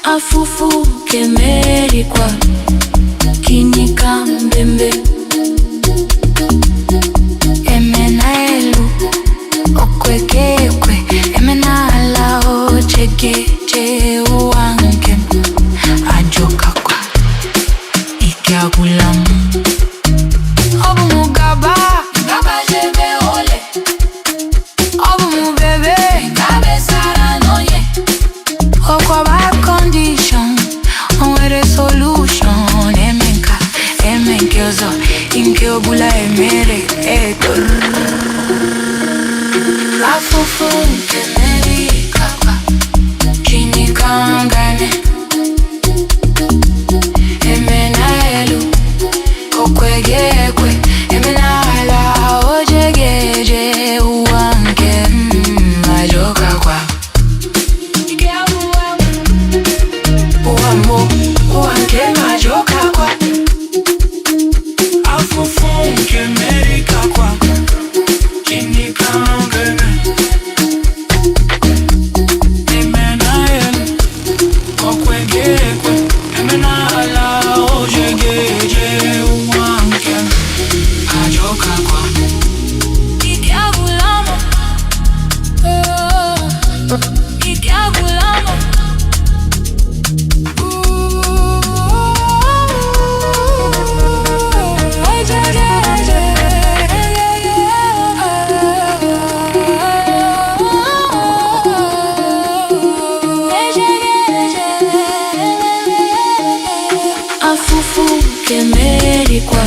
Afufu kemerikwa kinika mbembe emena elu okwekekwe emena ala ochegeje uwanke ajoka kwa ikiagulamu obu mugaba ngaba jebe ole obu mubebe ngabe sara noye okwa bad condition onwere solution emenkyozo inkyobula emere etor afufu kemerikakwa chinikangane emena elu okwegekwe emena ala ojegeje uwanke ajoka kwa uwambo uwanke ajoka kwa afufu kemerikakwa chinikangane emena elu okwegekwe emena ala ojegeje uwanke ajoka kwa ikiagulamo ikiagulamo afufu kemerikwa